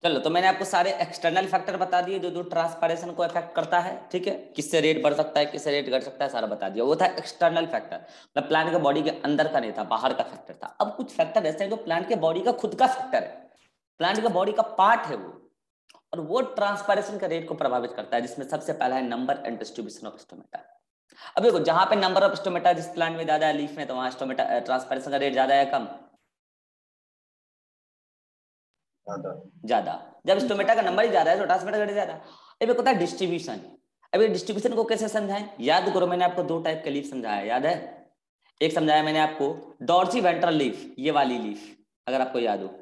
चलो, तो मैंने आपको सारे एक्सटर्नल फैक्टर बता दिए जो जो ट्रांसपायरेशन को इफेक्ट करता है, ठीक है, किससे रेट बढ़ सकता है, किससे रेट घट सकता है, सारा बता दिया। वो था एक्सटर्नल फैक्टर, मतलब प्लांट के बॉडी के अंदर का नहीं था, बाहर का फैक्टर था। अब कुछ फैक्टर ऐसे हैं जो प्लांट के बॉडी का खुद का फैक्टर है, प्लांट के बॉडी का पार्ट है वो, और वो ट्रांसपायरेशन का रेट को प्रभावित करता है, जिसमें सबसे पहला है number and distribution of stomata. अब देखो, जहां पे नंबर ऑफ स्टोमेटा जिस प्लांट में ज्यादा है, लीफ में, तो वहां स्टोमेटा ट्रांसपायरेशन का रेट ज्यादा है कम? ज्यादा। ज्यादा। जब स्टोमेटा का नंबर ही ज्यादा है तो ट्रांसमीटर का रेट ज्यादा। अब एक होता है डिस्ट्रीब्यूशन। अब ये डिस्ट्रीब्यूशन को कैसे समझाएं? याद करो, मैंने आपको दो टाइप के लीफ समझाया, याद है? एक समझाया मैंने आपको डॉर्सी वेंट्रल लीफ, ये वाली लीफ, अगर आपको याद हो।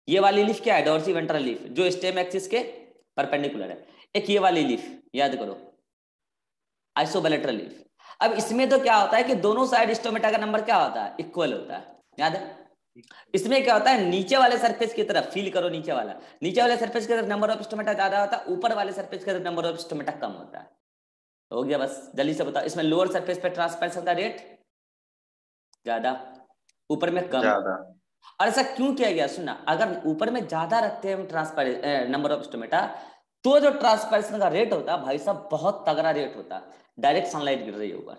ये वाली लीफ क्या है? डॉर्सी वेंट्रल लीफ, जो स्टेम एक्सिस के परपेंडिकुलर है। एक ये वाली लीफ, याद करो, आइसोबैलेटरल लीफ। अब इसमें तो क्या होता है कि दोनों साइड स्टोमेटा का नंबर क्या होता है? इक्वल होता है, याद है? इसमें क्या होता है, नीचे वाले सरफेस की तरफ, फील करो नीचे वाला, नीचे वाले सरफेस की तरफ नंबर ऑफ स्टोमेटा ज्यादा होता है, ऊपर वाले सरफेस की तरफ नंबर ऑफ स्टोमेटा कम होता है। हो गया, बस जल्दी से बताओ। इसमें लोअर सरफेस पे ट्रांसपेरेंस का रेट ज्यादा, ऊपर में कम। ज्यादा। और ऐसा क्यों किया गया? सुनना, अगर ऊपर में ज्यादा रखते हैं हम ट्रांसपेरेंस नंबर ऑफ स्टोमेटा, तो जो ट्रांसपेरेंस का रेट होता है भाई साहब, बहुत तगड़ा रेट होता है। डायरेक्ट सनलाइट गिर रही होगा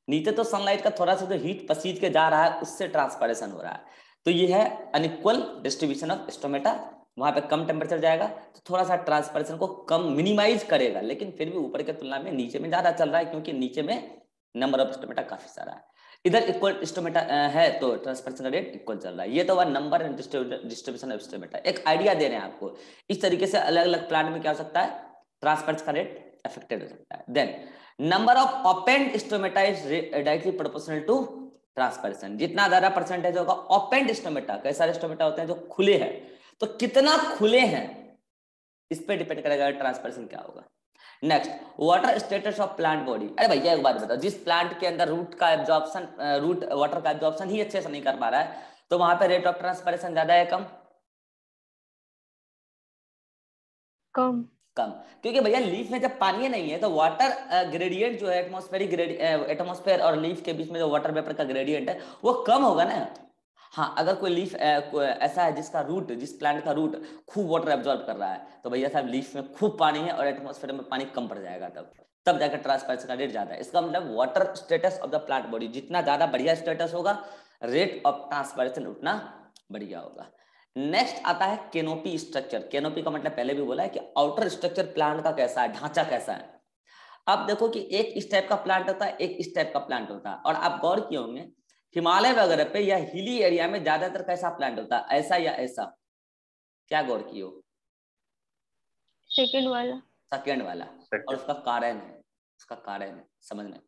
नीचे, तो सनलाइट का थोड़ा सा जो हीट पसीज के जा रहा है, उससे ट्रांसपायरेशन हो रहा है। तो ये है अनइक्वल डिस्ट्रीब्यूशन ऑफ स्टोमेटा। वहां पे कम टेम्परेचर जाएगा तो थोड़ा सा ट्रांसपायरेशन को कम मिनिमाइज करेगा, लेकिन फिर भी ऊपर के तुलना में नीचे में ज्यादा चल रहा है, क्योंकि नीचे में नंबर ऑफ स्टोमेटा काफी सारा है। इधर इक्वल स्टोमेटा है तो ट्रांसपायरेशन का रेट इक्वल चल रहा है। ये तो हुआ number and distribution of stomata. एक आइडिया दे रहे हैं आपको, इस तरीके से अलग अलग प्लांट में क्या हो सकता है, ट्रांसपायरेशन का रेट अफेक्टेड हो सकता है। Then number of opened stomata is directly proportional to transpiration. जितना ज्यादा परसेंटेज होगा ओपेंड स्टोमेटा, कई सारे स्टोमेटा होते हैं जो खुले हैं, तो कितना खुले हैं इस पे डिपेंड करेगा ट्रांसपेरेशन क्या होगा। Next, water status of plant body. अरे भैया एक बात बताओ, जिस प्लांट के अंदर रूट का एब्जॉर्प्शन, रूट वाटर का एब्जॉर्प्शन ही अच्छे से नहीं कर पा रहा है, तो वहां पे रेट ऑफ ट्रांसपेरेशन ज्यादा है कम? कम। कम। क्योंकि भैया लीफ में जब पानी नहीं है तो वाटर ग्रेडियंट जो है, एटमॉस्फेरिक एटमॉस्फेयर और लीफ के बीच में जो वाटर वेपर का ग्रेडियंट है, वो कम होगा ना। हाँ, अगर कोई लीफ ऐसा है जिसका रूट, जिस प्लांट का रूट खूब वाटर एब्जॉर्ब कर रहा है, तो भैया साहब लीफ में खूब पानी है और एटमॉस्फेयर में पानी कम पड़ जाएगा, तब तब जाकर ट्रांसपेरेंसी का रेट ज्यादा है। इसका मतलब water status of the plant body जितना ज्यादा बढ़िया स्टेटस होगा, रेट ऑफ ट्रांसपेरेंसी उतना बढ़िया होगा। नेक्स्ट आता है केनोपी स्ट्रक्चर। केनोपी का मतलब पहले भी बोला है कि आउटर स्ट्रक्चर प्लांट का कैसा है, ढांचा कैसा है। अब देखो कि एक इस टाइप का प्लांट होता है, एक इस टाइप का प्लांट होता है, और आप गौर किए होंगे हिमालय वगैरह पे या हिली एरिया में ज्यादातर कैसा प्लांट होता है, ऐसा या ऐसा? क्या गौर किए हो? सेकंड वाला। सेकेंड वाला। और सेकंड। उसका कारण है, उसका कारण है समझना।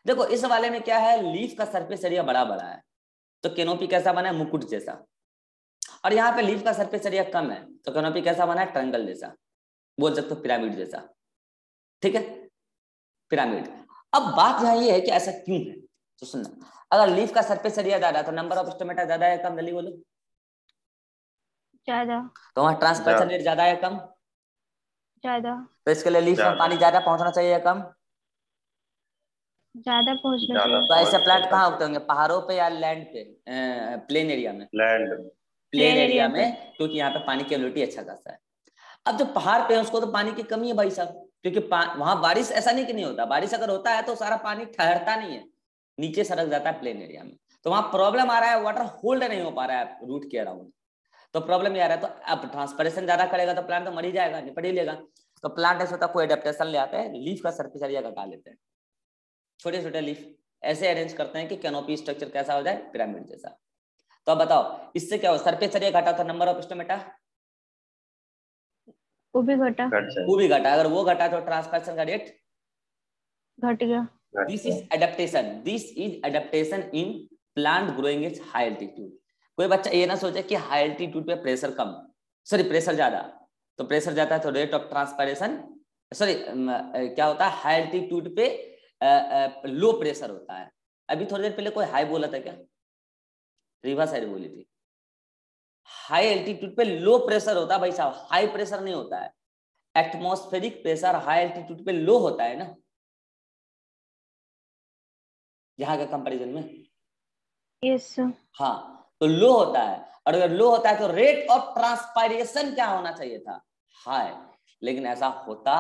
देखो इस वाले में क्या है, लीफ का सरफेस एरिया बड़ा बड़ा है, तो केनोपी कैसा बना है, मुकुट जैसा। और यहाँ पे लीफ का सरफेस एरिया कम है, तो केनोपी कैसा बना है, ट्रायंगल जैसा, बोल सकते हो पिरामिड जैसा। ठीक है, पिरामिड। अब बात यहाँ ये है कि ऐसा क्यों है, तो सुनना, अगर लीफ का सरफेस एरिया ज्यादा तो नंबर ऑफ स्टोमेटा ज्यादा है कम, जल्दी बोलो। ज्यादा। तो वहां ट्रांसपर्सन ज्यादा। रेट ज्यादा है कम? ज्यादा। तो इसके लिए लीफ में ज्यादा। पानी ज्यादा पहुंचना चाहिए या कम? ज्यादा पहुंचना ज्यादा चाहिए। तो ऐसे प्लांट पहुंचना कहाँ उगते चाहिए। होंगे, पहाड़ों पे या लैंड पे, प्लेन एरिया में? Land. Plain plain area area पे। में, क्योंकि यहाँ पे पानी की एबिलिटी अच्छा खासा है। अब जो पहाड़ पे है उसको तो पानी की कमी है भाई साहब, क्योंकि वहां बारिश ऐसा नहीं कि नहीं होता, बारिश अगर होता है तो सारा पानी ठहरता नहीं है, नीचे सड़क जाता है प्लेन एरिया में। तो वहां प्रॉब्लम आ रहा है, वाटर होल्ड नहीं हो पा रहा है रूट के अराउंड, तो प्रॉब्लम ये आ रहा है। तो अब ट्रांसपरेशन ज्यादा करेगा तो प्लांट तो मर ही जाएगा, निपट ही लेगा। तो प्लांट ऐसा होता है, कोई एडेप्टेशन ले आते हैं, लीफ का सरफेस एरिया घटा लेते हैं, छोटे छोटे लीफ ऐसे अरेंज करते हैं कि कैनोपी स्ट्रक्चर कैसा हो जाए, पिरामिड जैसा। तो अब बताओ इससे क्या हो, सरफेस एरिया घटा तो नंबर ऑफ स्टोमेटा वो भी घटा। घट वो जाएगा। भी घटा, अगर वो घटा तो ट्रांसपरेशन का रेट। घट गया। घट दिस जाएगा। Is adaptation, this is adaptation in plant growing at high altitude. कोई बच्चा ये ना सोचे कि हाई एल्टीट्यूड पे प्रेशर कम, सॉरी प्रेशर ज्यादा, तो प्रेशर जाता है तो रेट ऑफ ट्रांसपायरेशन, सॉरी क्या होता है, हाई एल्टीट्यूड पे लो प्रेशर होता है। अभी थोड़ी देर पहले कोई हाई बोला था क्या? रीवा साइड बोली थी। हाई एल्टीट्यूड पे लो प्रेशर होता है भाई साहब, हाई प्रेशर नहीं होता है। एटमॉस्फेरिक प्रेशर हाई एल्टीट्यूड पे लो होता है ना, यहाँ के कंपैरिजन में। यस। हाँ, तो लो होता है। और अगर लो होता है तो रेट ऑफ ट्रांसपायरेशन क्या होना चाहिए था, हाई। लेकिन ऐसा होता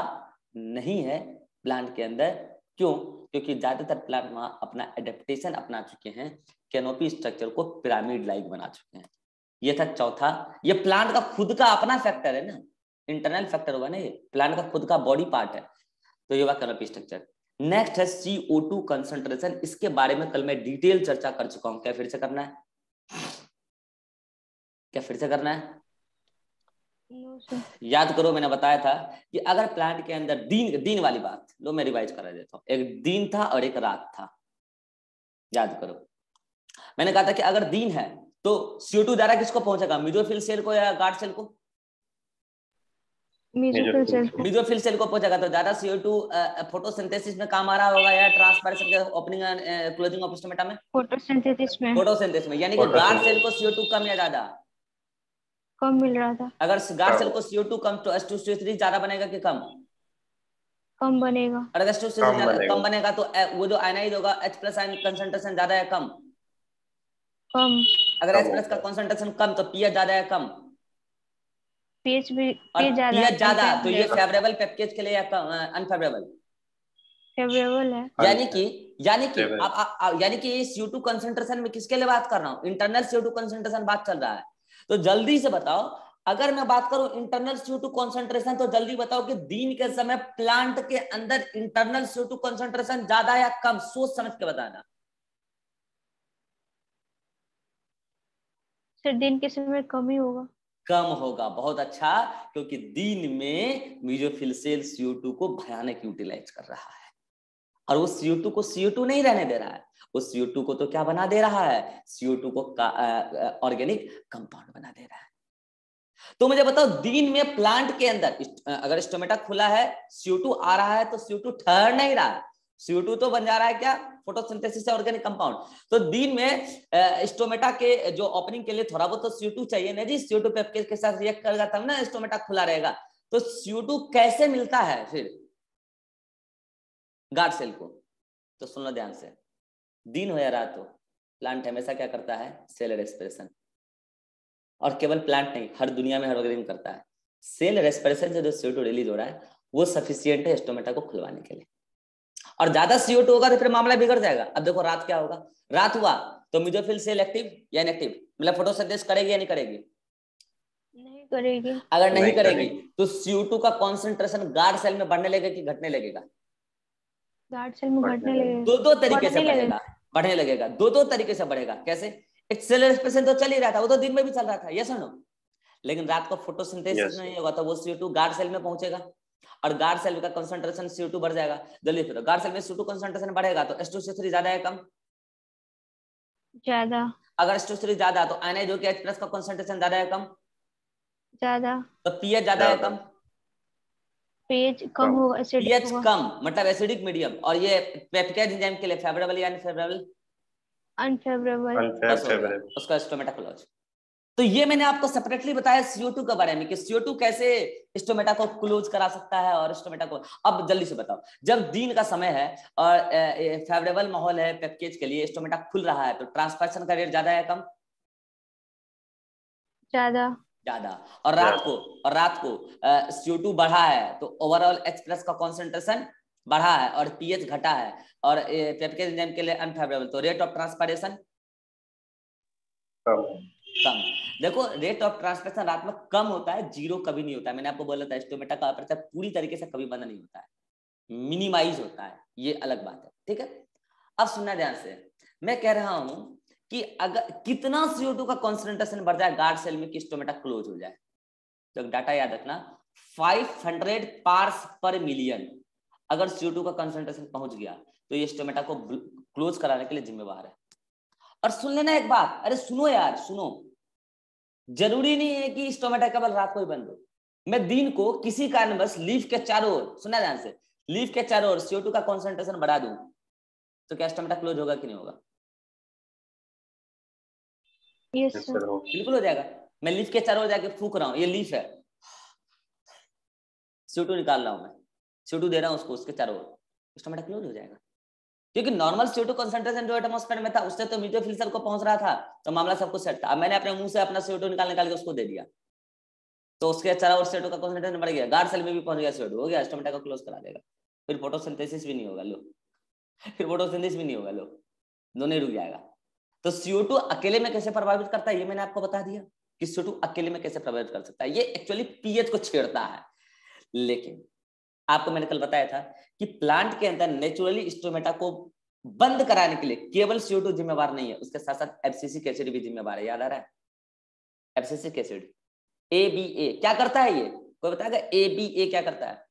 नहीं है प्लांट के अंदर। क्यों? क्योंकि ज्यादातर प्लांट वहां अपना एडेप्टेशन अपना चुके हैं, कैनोपी स्ट्रक्चर को पिरामिड लाइक बना चुके हैं। ये था चौथा। ये प्लांट का खुद का अपना फैक्टर है ना, इंटरनल फैक्टर होगा ना, ये प्लांट का खुद का बॉडी पार्ट है। तो ये हुआ कैनोपी स्ट्रक्चर। नेक्स्ट है CO2 कंसंट्रेशन। इसके बारे में कल मैं डिटेल चर्चा कर चुका हूं, क्या फिर से करना है? क्या फिर से करना है? No sir. याद करो, मैंने बताया था कि अगर प्लांट के अंदर दिन वाली बात लो, मैं रिवाइज करा देता हूं। एक दिन था और एक रात था, याद करो। मैंने कहा था कि अगर दिन है तो CO2 ज्यादा किसको पहुंचेगा, मेसोफिल सेल को या गार्ड सेल को? मेसोफिल सेल को। मेसोफिल सेल को पहुंचेगा। तो ज्यादा CO2 फोटोसिंथेसिस में काम आ रहा होगा या ट्रांसपायरेशन के opening and closing of stomata में? फोटोसिंथेसिस में। फोटोसिंथेसिस में, यानी कि गार्ड सेल को CO2 कम या ज्यादा? कम मिल रहा था। अगर गार्ड सेल को CO2 कम तो H2CO3 ज्यादा बनेगा कि कम? कम बनेगा। अगर H2CO3 कम बनेगा तो वो जो आयनाइड होगा H+ आयन कंसंट्रेशन ज्यादा है कम? कम। अगर H+ का कंसंट्रेशन कम तो पीएच ज्यादा है कम? पीएच भी, और पीएच ज्यादा पीएच ज्यादा है, तो ये फेवरेबल पेप्केज के लिए या अनफेवरेबल? फेवरेबल है। यानी कि यानी कि ये CO2 कंसंट्रेशन में किसके लिए बात कर रहा हूं? इंटरनल CO2 कंसंट्रेशन बात चल रहा है। तो जल्दी से बताओ, अगर मैं बात करूं इंटरनल CO2 कंसंट्रेशन, तो जल्दी बताओ कि दिन के समय प्लांट के अंदर इंटरनल CO2 कंसंट्रेशन ज्यादा या कम? सोच समझ के बताना। सर दिन के समय कम ही होगा। कम होगा, बहुत अच्छा। क्योंकि दिन में मेसोफिल सेल CO2 को भयानक यूटिलाइज कर रहा है, और वो CO2 को CO2 नहीं रहने दे रहा है, वो CO2 को तो क्या बना दे रहा है? CO2 को ऑर्गेनिक कंपाउंड बना दे रहा है। तो मुझे बताओ, दिन में प्लांट के अंदर अगर स्टोमेटा खुला है, CO2 आ रहा है, तो CO2 ठहर नहीं रहा है, CO2 तो बन जा रहा है क्या? फोटोसिंथेसिस से ऑर्गेनिक कंपाउंड। तो दिन में स्टोमेटा के जो ओपनिंग के लिए थोड़ा बहुत तो CO2 चाहिए ना जी, CO2 पेप्केज के साथ रिएक्ट करेगा तब ना स्टोमेटा खुला रहेगा। तो CO2 कैसे मिलता है फिर गार्ड सेल को? तो सुन लो ध्यान से, दिन हो या रात हो, प्लांट हमेशा क्या करता है? Cell respiration. और केवल प्लांट नहीं, हर दुनिया में हर ऑर्गेनिज्म करता है। सेल रेस्पिरेशन से जो CO2 रिलीज हो रहा है वो सफिशियंट है स्टोमेटा को खुलवाने के लिए। और ज्यादा CO2 होगा तो फिर मामला बिगड़ जाएगा। अब देखो रात क्या होगा, रात हुआ तो मेसोफिल सेल एक्टिव या इनएक्टिव, मतलब फोटोसिंथेसिस करेगी या नहीं करेगी? नहीं करेगी। अगर नहीं करेगी तो CO2 का कॉन्सेंट्रेशन गार्ड सेल में बढ़ने लगेगा कि घटने लगेगा? गार्ड सेल में घटने लगेगा। दो तरीके से बढ़ने लगेगा। बढ़ेगा, बढ़ने लगेगा। दो तरीके से बढ़ेगा। कैसे? एक सेल रेस्पिरेशन तो चल ही रहा था, वो तो दिन में भी चल रहा था, ये सुनो। लेकिन रात को फोटोसिंथेसिस नहीं होगा तो वो CO2 गार्ड सेल में पहुंचेगा, और गार्ड सेल का कंसंट्रेशन CO2 बढ़ जाएगा। जल्दी फिर गार्ड सेल में CO2 कंसंट्रेशन बढ़ेगा तो H2CO3 ज्यादा है कम? ज्यादा। अगर H2CO3 ज्यादा तो आयनाइड होकर H+ का कंसंट्रेशन ज्यादा है कम? ज्यादा। तो पीएच ज्यादा है कम? पीएच कम होगा, एसिडिक पीएच होगा। कम मतलब एसिडिक मीडियम। और ये पेप्टाइड एंजाइम के लिए फेवरेबल या अनफेवरेबल? अनफेवरेबल। उसका स्टोमेटा क्लोज। तो ये मैंने आपको सेपरेटली बताया CO2 के बारे में कि CO2 कैसे स्टोमेटा को क्लोज करा सकता है और स्टोमेटा को। अब जल्दी से बताओ, जब दिन का समय है और फेवरेबल माहौल है पेप्केज के लिए, स्टोमेटा खुल रहा है, तो ट्रांसफरशन का रेट ज्यादा है कम? ज्यादा। ज्यादा। और रात को CO2 बढ़ा है तो ओवरऑल H+ का कॉन्सेंट्रेशन बढ़ा है और पीएच घटा है, और पेप्केज एंजाइम के लिए अनफेवरेबल, तो रेट ऑफ ट्रांसपायरेशन कम। देखो रेट ऑफ ट्रांसलेशन रात में कम होता है, जीरो कभी नहीं होता है। मैंने आपको बोला था स्टोमेटा का अपर्चर पूरी तरीके से कभी बंद नहीं होता है, मिनिमाइज होता है, ये अलग बात है। ठीक है, अब सुनना ध्यान से। मैं कह रहा हूं कि अगर कितना CO2 का कॉन्सेंट्रेशन बढ़ जाए गार्ड सेल में कि स्टोमेटा क्लोज हो जाए, तो डाटा याद रखना, 500 पार्ट्स पर मिलियन अगर CO2 का कॉन्सेंट्रेशन पहुंच गया तो ये स्टोमेटा को क्लोज कराने के लिए जिम्मेवार है। और सुन लेना एक बात, अरे सुनो यार सुनो, जरूरी नहीं है कि स्टोमेटा केवल रात को ही बंद हो। मैं दिन को किसी कारणवश लीफ के चारों ओर, सुना ध्यान से, लीफ के चारों ओर CO2 का कॉन्सेंट्रेशन बढ़ा दूं तो क्या स्टोमेटा क्लोज होगा कि नहीं होगा? Yes sir. बिल्कुल हो जाएगा। मैं लीफ के चारों ओर जाके फूक रहा हूँ, ये लीफ है, CO2 निकाल रहा हूं मैं, CO2 दे रहा हूं उसको, उसके चारों ओर, स्टोमेटा क्लोज हो जाएगा। क्योंकि नॉर्मल CO2 कंसंट्रेशन जो एटमॉस्फेयर में था उससे तो म्यूचुअल फिल्टर को पहुंच रहा था, तो मामला सब कुछ सेट था। अब मैंने अपने मुंह से अपना CO2 निकाल के उसको दे दिया, तो उसके चारों ओर CO2 का कंसंट्रेशन बढ़ गया, गार्ड सेल में भी पहुंच गया CO2, हो गया, स्टोमेटा को क्लोज करा देगा। फिर फोटोसिंथेसिस भी नहीं होगा, लो, फिर फोटोसिंथेसिस भी नहीं होगा, लो, दोनों ही रुक जाएगा। तो CO2 अकेले में कैसे प्रभावित करता है ये मैंने आपको बता दिया कि CO2 अकेले में कैसे प्रभावित कर सकता है। ये एक्चुअली पीएच को छेड़ता है। लेकिन आपको मैंने कल बताया था कि प्लांट के अंदर नेचुरली स्टोमेटा को बंद कराने के लिए केवल CO2 जिम्मेवार नहीं है, उसके साथ साथ एब्सिसिक एसिड भी जिम्मेवार है। याद आ रहा है? एब्सिसिक एसिड ABA क्या करता है? ये कोई बताएगा ABA क्या करता है?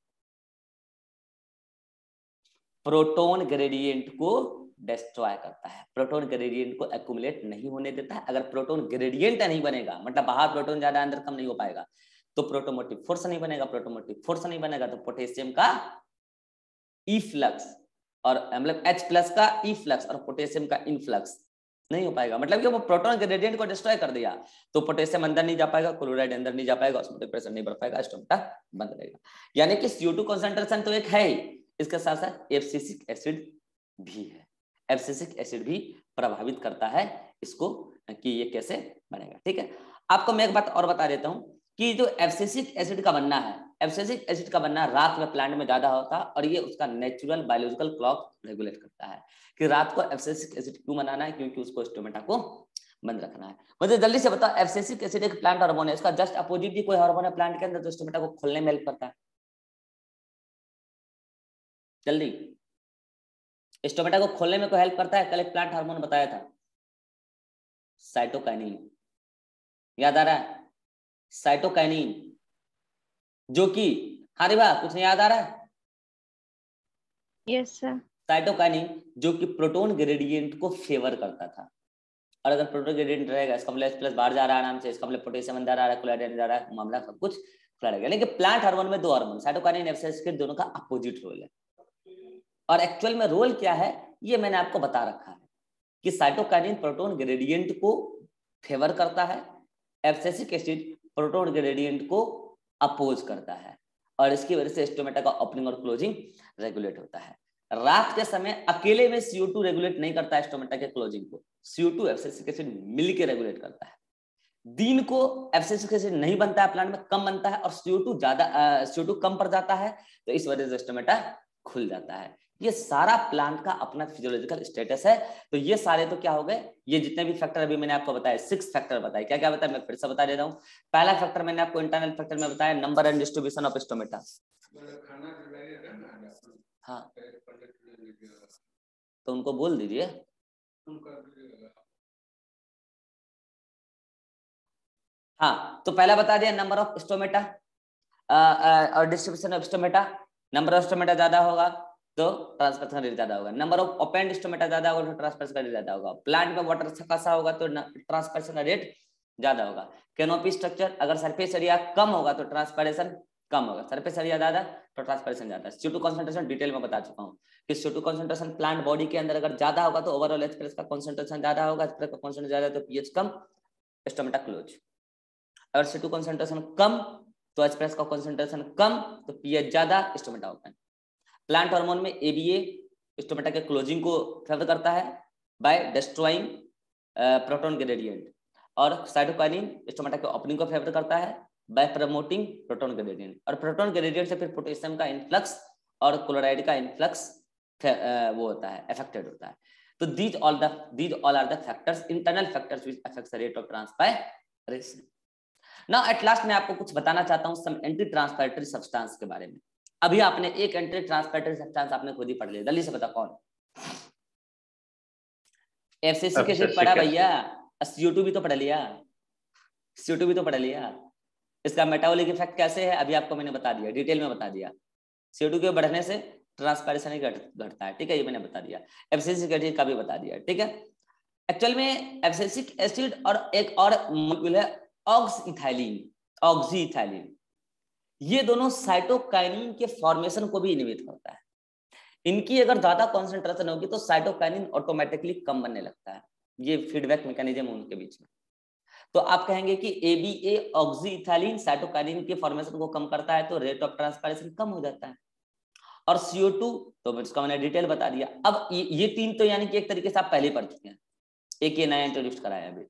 प्रोटोन ग्रेडियंट को डिस्ट्रॉय करता है, प्रोटोन ग्रेडियंट को एक्युमुलेट नहीं होने देता है। अगर प्रोटोन ग्रेडियंट नहीं बनेगा, मतलब बाहर प्रोटोन ज्यादा अंदर कम नहीं हो पाएगा, तो प्रोटोमोटिव फोर्स नहीं बनेगा, प्रोटोमोटिव फोर्स नहीं बनेगा तो पोटेशियम का इफ्लक्स और मतलब H+ का इफ्लक्स और पोटेशियम का इनफ्लक्स नहीं हो पाएगा। मतलब कि वो प्रोटोन ग्रेडियंट को डिस्ट्रॉय कर दिया तो पोटेशियम अंदर नहीं जा पाएगा, क्लोराइड अंदर नहीं जा पाएगा, ऑस्मोटिक प्रेशर नहीं बढ़ पाएगा, स्टोमेटा बंद रहेगा। यानी कि CO2 कंसंट्रेशन तो एक है ही, इसके साथ साथ एब्सिसिक एसिड भी है। एब्सिसिक एसिड भी प्रभावित करता है इसको कि ये कैसे बनेगा। ठीक है, आपको मैं एक बात और बता देता हूं कि जो एब्सिसिक एसिड का बनना है, एब्सिसिक एसिड का बनना रात में प्लांट में ज्यादा होता है और ये उसका नेचुरल बायोलॉजिकल क्लॉक रेगुलेट करता है कि रात को एब्सिसिक एसिड क्यों बनाना है, क्योंकि उसको स्टोमेटा को बंद रखना है। मुझे जल्दी से बताओ, एब्सिसिक एसिड एक प्लांट हार्मोन है, इसका जस्ट अपोजिट भी कोई हार्मोन है प्लांट के अंदर जो स्टोमेटा को खोलने में हेल्प करता है? जल्दी, स्टोमेटा को खोलने में कोई हेल्प करता है? कल एक प्लांट हार्मोन बताया था, साइटोकाइनिन। याद आ रहा है? साइटोकाइनिन, जो कि हाँ रिवा कुछ नहीं याद आ रहा है? Yes sir. साइटोकाइनिन जो कि प्रोटोन ग्रेडियंट को फेवर करता था, और अगर प्रोटोन ग्रेडियंट रहेगा, इसका मतलब H+ बाहर जा रहा है आराम से, इसका मतलब पोटेशियम अंदर आ रहा है, क्लोराइड जा रहा है, मामला सब कुछ खुला रहेगा। लेकिन प्लांट हार्मोन में दो हार्मोन साइटोकाइनिन एब्सिसिक दोनों का अपोजिट रोल है। और एक्चुअल में रोल क्या है ये मैंने आपको बता रखा है कि साइटोकाइनिन प्रोटोन ग्रेडियंट को फेवर करता है, एब्सिसिक एसिड प्रोटोन ग्रेडियंट को अपोज करता है, और इसकी वजह से स्टोमेटा का ओपनिंग और क्लोजिंग रेगुलेट होता है। रात के समय अकेले में CO2 रेगुलेट नहीं करता है स्टोमेटा के क्लोजिंग को, CO2 एब्सिसिक एसिड मिलकर रेगुलेट करता है। दिन को एब्सिसिक एसिड नहीं बनता है प्लांट में, कम बनता है, और CO2 कम पड़ जाता है, तो इस वजह से स्टोमेटा खुल जाता है। ये सारा प्लांट का अपना फिजियोलॉजिकल स्टेटस है। तो ये सारे तो क्या हो गए, ये जितने भी फैक्टर अभी मैंने आपको बताया 6 फैक्टर बताए। क्या क्या बताया मैं फिर से बता देता हूँ। पहला फैक्टर मैंने आपको इंटरनल फैक्टर में बताया, number and distribution of stomata. हाँ तो उनको बोल दीजिए। हाँ तो पहला बता दिया नंबर ऑफ स्टोमेटा और distribution of stomata. Number of stomata ज्यादा होगा तो ट्रांसपर्सन रेट ज्यादा होगा, नंबर ऑफ ओपेंड स्टोमेटा ज्यादा होगा तो ट्रांसपर्सन रेट ज्यादा होगा, प्लांट में वाटर खासा होगा तो ट्रांसपर्सन रेट ज्यादा होगा। कैनोपी स्ट्रक्चर, अगर सरफेस एरिया कम होगा तो ट्रांसपरेशन कम होगा, सरफेस एरिया ज्यादा तो ट्रांसपरेशन ज्यादा। CO2 कंसंट्रेशन डिटेल में बता चुका हूँ कि CO2 कंसंट्रेशन प्लांट बॉडी के अंदर अगर ज्यादा होगा तो ओवरऑल H+ का कंसंट्रेशन ज्यादा होगा, H+ का कंसंट्रेशन ज्यादा तो pH कम, स्टोमेटा क्लोज। अगर CO2 कंसंट्रेशन कम तो H+ का कंसंट्रेशन कम तो pH ज्यादा, स्टोमेटा ओपन। प्लांट हार्मोन में ABA स्टोमेटा के क्लोजिंग को फेवर करता है बाय डिस्ट्रॉइंग प्रोटॉन ग्रेडियंट, और साइटोकाइनिन स्टोमेटा के ओपनिंग को फेवर करता है बाय प्रमोटिंग प्रोटॉन ग्रेडियंट, और प्रोटॉन ग्रेडियंट से फिर पोटेशियम का इनफ्लक्स और क्लोराइड का इनफ्लक्स वो होता है, अफेक्टेड होता है। तो these all are the factors, internal factors which affects the rate of transpiration. Now at last मैं आपको कुछ बताना चाहता हूँ some anti-transpiratory substance के बारे में। अभी आपने एक एंटी-ट्रांसपायरेटरी सब्सटेंस आपने खुद ही पढ़ लिया, जल्दी से बता कौन? एब्सिसिक एसिड पढ़ा भैया, CO2 भी तो पढ़ लिया, CO2 भी तो पढ़ लिया। इसका मेटाबॉलिक इफेक्ट कैसे है अभी आपको मैंने बता दिया, डिटेल में बता दिया। CO2 के बढ़ने से ट्रांसपायरेशन ही घटता है, ठीक है, ये मैंने बता दिया। एब्सिसिक एसिड का भी बता दिया, ठीक है। एक्चुअल में एब्सिसिक एसिड और एक और मॉलिक्यूल है ऑक्सीइथाइलिन, ये दोनों साइटोकाइनिन के फॉर्मेशन को भी इनहिबिट करता है। इनकी अगर ज्यादा कॉन्सेंट्रेशन होगी तो साइटोकाइनिन ऑटोमेटिकली कम बनने लगता है, ये फीडबैक मैकेनिज्म है उनके बीच में। तो आप कहेंगे कि ABA ऑक्सीइथाइलिन साइटोकाइनिन के फॉर्मेशन को कम करता है तो रेट ऑफ ट्रांसपायरेशन कम हो जाता है, और CO2 तो इसका मैंने डिटेल बता दिया। अब ये तीन तो यानी कि एक तरीके से आप पहले ही पढ़ चुके हैं, एक ये नया इंट्रोड्यूस कराया अभी।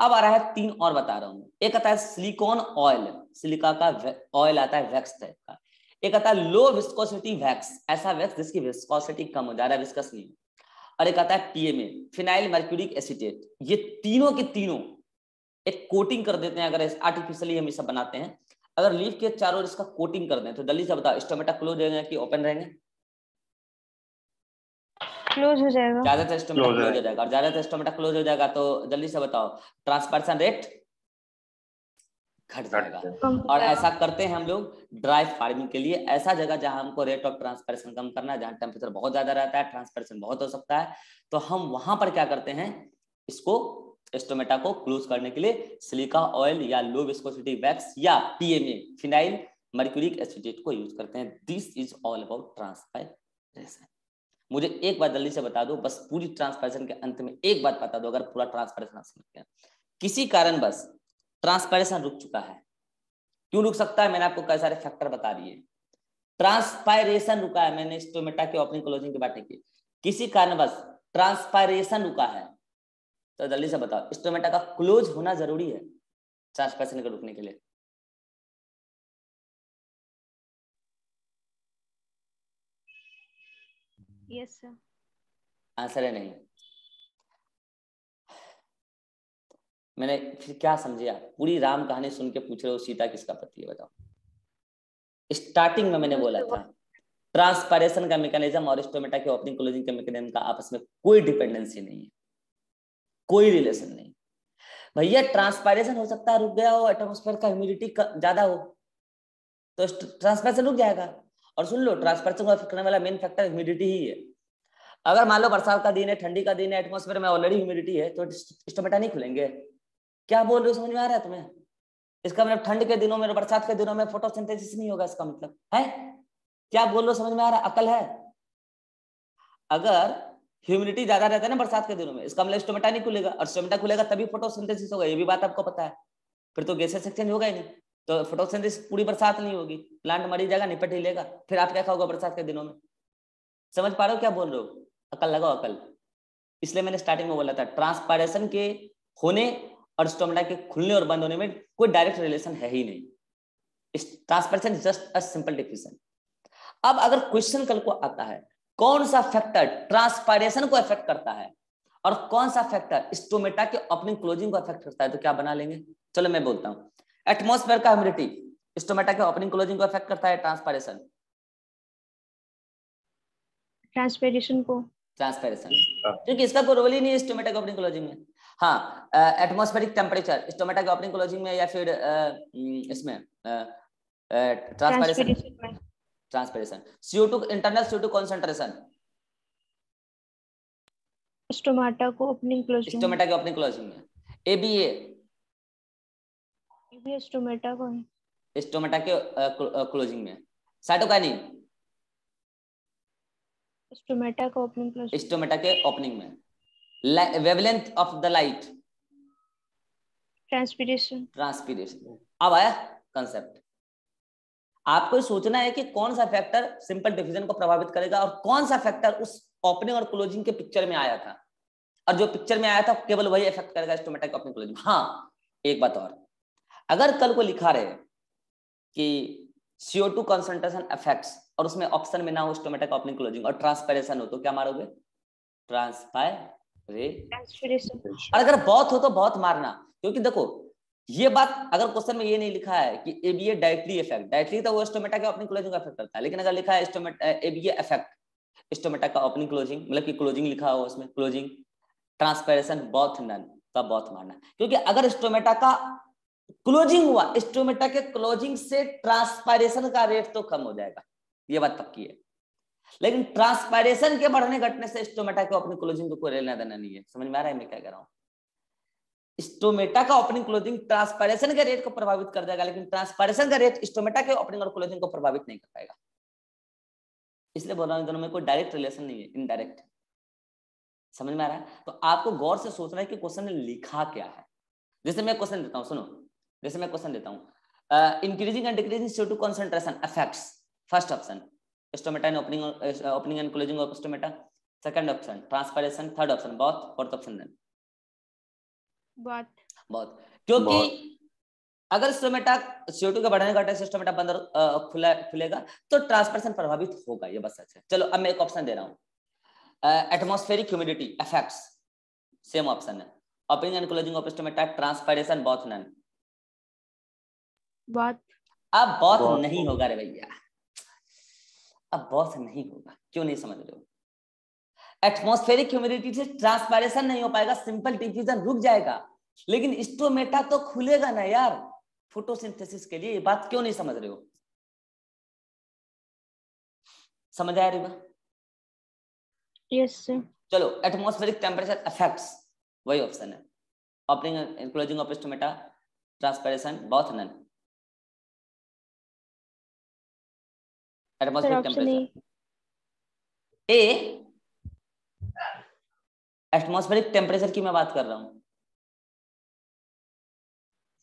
अब आ रहा है तीन और बता रहा हूँ। एक आता है सिलिकॉन ऑयल, सिलिका का ऑयल आता है वैक्स टाइप का। एक आता है लो विस्कोसिटी वैक्स, ऐसा वैक्स जिसकी विस्कोसिटी कम हो, ज्यादा विस्कस नहीं। और एक आता है PMA, फिनाइल मर्क्यूरिक एसीटेट। ये तीनों के तीनों एक कोटिंग कर देते हैं, अगर आर्टिफिशियली हम इसे बनाते हैं, अगर लीफ के चारों ओर इसका कोटिंग कर दें तो जल्दी से बताओ स्टोमेटा क्लोज रहेंगे कि ओपन रहेंगे? क्लोज हो जाएगा। ज्यादातर स्टोमेटा क्लोज हो जाएगा, और ज्यादातर स्टोमेटा क्लोज हो जाएगा तो जल्दी से बताओ ट्रांसपर्सन रेट घट जाएगा। और ऐसा करते हैं हम लोग ड्राई फार्मिंग के लिए, ऐसा जगह जहां हमको रेट ऑफ ट्रांसपरेशन कम करना है, जहां टेम्परेचर बहुत ज्यादा रहता है, ट्रांसपरेशन बहुत हो सकता है, तो हम वहां पर क्या करते हैं, इसको स्टोमेटा को क्लोज करने के लिए सिलिका ऑयल या लो विस्कोसिटी वैक्स या PMA, फिनाइल मर्क्यूरिक एसीटेट को यूज करते हैं। This is all about transpiration. मुझे एक बात जल्दी से बता दो, बस पूरी ट्रांसपरेशन के अंत में एक बात बता दो, अगर पूरा ट्रांसपरेशन आप समझ गए, किसी कारण बस ट्रांसपायरेशन रुक चुका है, क्यों रुक सकता है, मैंने आपको कई सारे फैक्टर बता दिए। ट्रांसपायरेशन रुका है, मैंने स्टोमेटा के ओपनिंग क्लोजिंग की बात नहीं की, किसी कारण बस ट्रांसपायरेशन रुका है, तो जल्दी से बताओ स्टोमेटा का क्लोज होना जरूरी है ट्रांसपायरेशन के रुकने के लिए? Yes sir. आंसर है नहीं। मैंने फिर क्या समझे आप? पूरी राम कहानी सुन के पूछ रहे हो सीता किसका पति है, बताओ। स्टार्टिंग में मैंने बोला था ट्रांसपायरेशन का मैकेनिज्म और स्टोमेटा के ओपनिंग क्लोजिंग के मैकेनिज्म का आपस में कोई डिपेंडेंसी नहीं है, कोई रिलेशन नहीं। भैया ट्रांसपायरेशन हो सकता है रुक गया हो, एटमॉस्फेयर का ह्यूमिडिटी ज्यादा हो तो ट्रांसपायरेशन रुक जाएगा। और सुन लो, ट्रांसपायरेशन को अफेक्ट करने वाला मेन फैक्टर ह्यूमिडिटी ही है। अगर मान लो बरसात का दिन है, ठंडी का दिन है, एटमॉस्फेयर में ऑलरेडी ह्यूमिडिटी है, तो स्टोमेटा नहीं खुलेंगे? क्या बोल रहे हो, समझ में आ रहा है तुम्हें? इसका मतलब ठंड के दिनों में, बरसात के दिनों में फोटोसिंथेसिस नहीं होगा, इसका मतलब है? क्या बोल रहे हो, समझ में आ रहा है? अकल है? अगर ह्यूमिडिटी ज्यादा रहता है ना बरसात के दिनों में, इसका मतलब स्टोमेटा नहीं खुलेगा, और स्टोमेटा खुलेगा तभी फोटोसिंथेसिस होगा, ये भी बात आपको पता है। फिर तो गैसेस एक्सचेंज होगा ही नहीं, तो फोटोसिंथेसिस पूरी बरसात नहीं होगी, प्लांट मरी जाएगा, निपट ही लेगा, फिर आप क्या खाओगे बरसात के दिनों में? समझ पा रहे हो क्या बोल रहे हो? अकल लगाओ अकल। इसलिए मैंने स्टार्टिंग में बोला था ट्रांसपायरेशन के होने और स्टोमेटा के खुलने और बंद होने में कोई डायरेक्ट रिलेशन है ही नहीं। Transpiration is just a simple definition. अब अगर क्वेश्चन कल को आता है कौन सा फैक्टर ट्रांसपायरेशन को अफेक्ट करता है और कौन सा फैक्टर स्टोमेटा के ओपनिंग क्लोजिंग को अफेक्ट करता है, तो क्या बना लेंगे? चलो मैं बोलता हूं, एटमॉस्फेयर का ह्यूमिडिटी स्टोमेटा के ओपनिंग क्लोजिंग को अफेक्ट करता है, ट्रांसपायरेशन? ट्रांसपेरेशन को। ट्रांसपायरेशन, क्योंकि इसका कोई रोल ही नहीं है स्टोमेटा के ओपनिंग क्लोजिंग में। हाँ, एटमॉस्फेरिक टेम्परेचर स्टोमेटा के ओपनिंग क्लोजिंग में या फिर इसमें transpiration. Transpiration. CO2 internal CO2 concentration stomata को ओपनिंग क्लोजिंग, स्टोमेटा के ओपनिंग क्लोजिंग में। ABA भी स्टोमेटा को है, स्टोमेटा के क्लोजिंग में। साइटोकाइनिन स्टोमेटा का ओपनिंग क्लोजिंग, स्टोमेटा के ओपनिंग में। Wavelength of the light transpiration. Transpiration. अब आया कंसेप्ट। आपको सोचना है कि कौन सा फैक्टर सिंपल डिफिजन को प्रभावित करेगा और कौन सा फैक्टर उस ओपनिंग और क्लोजिंग के पिक्चर में आया था, और जो पिक्चर में आया था केवल वही इफेक्ट करेगा स्टोमेटा के ओपनिंग क्लोजिंग। हाँ, एक बात और, अगर कल को लिखा रहे कि CO2 कंसंट्रेशन इफेक्ट्स और उसमें ऑप्शन में ना हो स्टोमेटा का ओपनिंग क्लोजिंग और ट्रांसपायरेशन हो, तो क्या मारोगे? ट्रांसपायरेशन। और अगर बहुत हो तो बहुत मारना, क्योंकि देखो ये बात अगर क्वेश्चन में ये नहीं लिखा है कि ABA डायरेक्टली इफेक्ट, डायरेक्टली तो वो स्टोमेटा के ओपनिंग क्लोजिंग का इफेक्ट करता है, लेकिन अगर लिखा है ABA इफेक्ट स्टोमेटा का ओपनिंग क्लोजिंग, मतलब कि क्लोजिंग लिखा हो उसमें क्लोजिंग, ट्रांसपायरेशन बोथ नन, तब बहुत मारना, क्योंकि अगर स्टोमेटा का क्लोजिंग हुआ, स्टोमेटा के क्लोजिंग से ट्रांसपायरेशन का रेट तो कम हो जाएगा, ये बात पक्की है, लेकिन ट्रांसपायरेशन के बढ़ने घटने से स्टोमेटा के ओपनिंग क्लोजिंग को कोई लेना देना नहीं है। समझ में आ रहा है मैं क्या कह रहा हूं? स्टोमेटा का ओपनिंग क्लोजिंग ट्रांसपायरेशन के रेट को प्रभावित कर देगा, लेकिन ट्रांसपायरेशन का रेट स्टोमेटा के ओपनिंग और क्लोजिंग को प्रभावित नहीं कर पाएगा। इसलिए बोल रहा हूं दोनों में कोई डायरेक्ट रिलेशन नहीं है, इनडायरेक्ट। समझ में आ रहा है? तो आपको गौर से सोचना है कि क्वेश्चन ने लिखा क्या है। जैसे मैं क्वेश्चन देता हूं, सुनो, जैसे मैं क्वेश्चन देता हूं, increasing and decreasing CO2 concentration affects, first option stomata in opening and closing of stomata. Second option transpiration, third option both, fourth option then both. क्योंकि अगर स्टोमेटा CO2 के बढ़ने घटने से स्टोमेटा बंद खुलेगा तो ट्रांसपायरेशन प्रभावित होगा, ये बस सच है। चलो अब मैं एक ऑप्शन दे रहा हूँ, atmospheric humidity effects, same option है, opening and closing of stomata, transpiration, both none. अब बोथ नहीं होगा रे भैया, अब बोथ नहीं होगा। क्यों नहीं समझ रहे हो? एटमॉस्फेरिक ह्यूमिडिटी से ट्रांसपायरेशन नहीं हो पाएगा, सिंपल डिफ्यूजन रुक जाएगा, लेकिन स्टोमेटा तो खुलेगा ना यार फोटोसिंथेसिस के लिए। ये बात क्यों नहीं समझ रहे हो? समझ आया रिवा? Yes sir. चलो एटमॉस्फेरिक टेम्परेचर इफेक्ट्स, वही ऑप्शन है, opening and closing of stomata, transpiration, both none. Atmospheric temperature ए, एटमॉस्फेरिक टेम्परेचर की मैं बात कर रहा हूं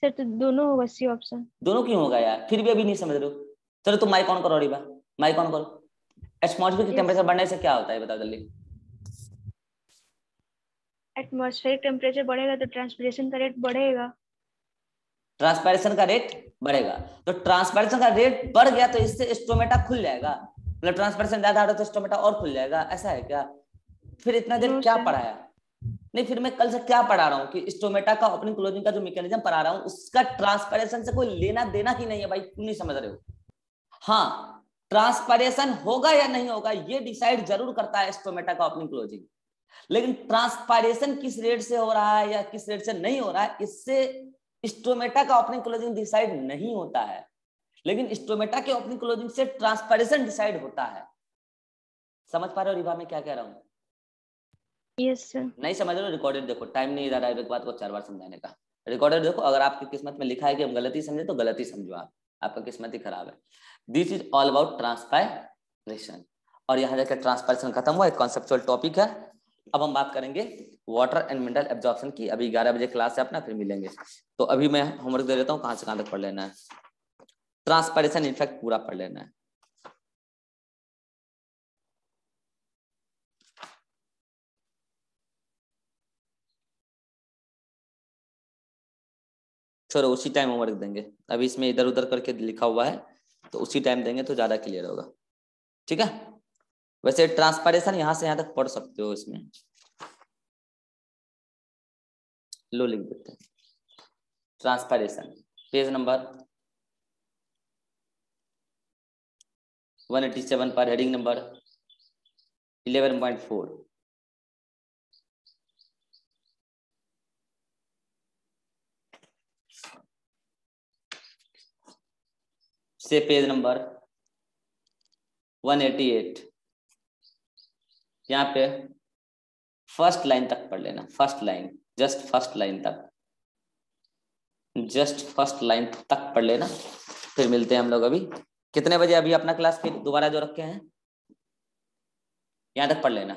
सर। तो दोनों होगा सी ऑप्शन। दोनों क्यों होगा यार? फिर भी अभी नहीं समझ रहे हो? चलो तुम माइक ऑन करो रिवा, माइक ऑन करो। एटमॉस्फेरिक टेम्परेचर बढ़ने से क्या होता है बताओ जल्दी। एटमॉस्फेरिक टेम्परेचर बढ़ेगा तो ट्रांसपिरेशन का रेट बढ़ेगा, ट्रांसपायरेशन का रेट बढ़ेगा, तो ट्रांसपायरेशन का रेट बढ़ गया तो इससे स्टोमेटा खुल जाएगा, मतलब ट्रांसपायरेशन ज्यादा हो तो स्टोमेटा और खुल जाएगा, ऐसा है क्या? फिर इतना देर क्या पढ़ाया? नहीं, फिर मैं कल से क्या पढ़ा रहा हूँ कि स्टोमेटा का ओपनिंग क्लोजिंग का जो मैकेनिज्म पढ़ा रहा हूँ उसका ट्रांसपायरेशन से कोई लेना देना ही नहीं है भाई, तुम नहीं समझ रहे हो? हाँ, ट्रांसपायरेशन होगा या नहीं होगा ये डिसाइड जरूर करता है स्टोमेटा का ओपनिंग क्लोजिंग, लेकिन ट्रांसपायरेशन किस रेट से हो रहा है या किस रेट से नहीं हो रहा है इससे स्टोमेटा का ओपनिंग क्लोजिंग डिसाइड नहीं होता है, लेकिन स्टोमेटा के ओपनिंग क्लोजिंग से ट्रांसपायरेशन डिसाइड होता है। समझ पा रहे हो रिवा मैं क्या कह रहा हूँ? Yes sir. नहीं समझ रहे हो? रिकॉर्डेड देखो, टाइम नहीं ज्यादा है एक बात को 4 बार समझाने का। रिकॉर्डेड देखो, अगर आपकी किस्मत में लिखा है कि हम गलती समझे तो गलती समझो, आपका किस्मत ही खराब है। This is all about transpiration, और यहाँ जाकर ट्रांसपायरेशन खत्म हुआ, एक कॉन्सेप्चुअल टॉपिक है। अब हम बात करेंगे वाटर एंड मिनरल एब्जॉर्प्शन की। अभी 11 बजे क्लास है अपना, फिर मिलेंगे। तो अभी मैं होमवर्क दे देता हूँ, कहाँ से कहाँ तक पढ़ लेना है। ट्रांसपायरेशन इनफैक्ट पूरा पढ़ लेना है। चलो उसी टाइम होमवर्क देंगे, अभी इसमें इधर उधर करके लिखा हुआ है तो उसी टाइम देंगे तो ज्यादा क्लियर होगा, ठीक है? वैसे ट्रांसपायरेशन यहाँ से यहाँ तक पढ़ सकते हो, इसमें लो लिख देते हैं ट्रांसपायरेशन, पेज नंबर 187 पर हेडिंग नंबर 11.4। से पेज नंबर 188, यहाँ पे फर्स्ट लाइन तक पढ़ लेना, first line, just first line तक, जस्ट फर्स्ट लाइन तक पढ़ लेना। फिर मिलते हैं हम लोग अभी कितने बजे, अभी अपना क्लास फिर दोबारा जो रखे हैं यहाँ तक पढ़ लेना।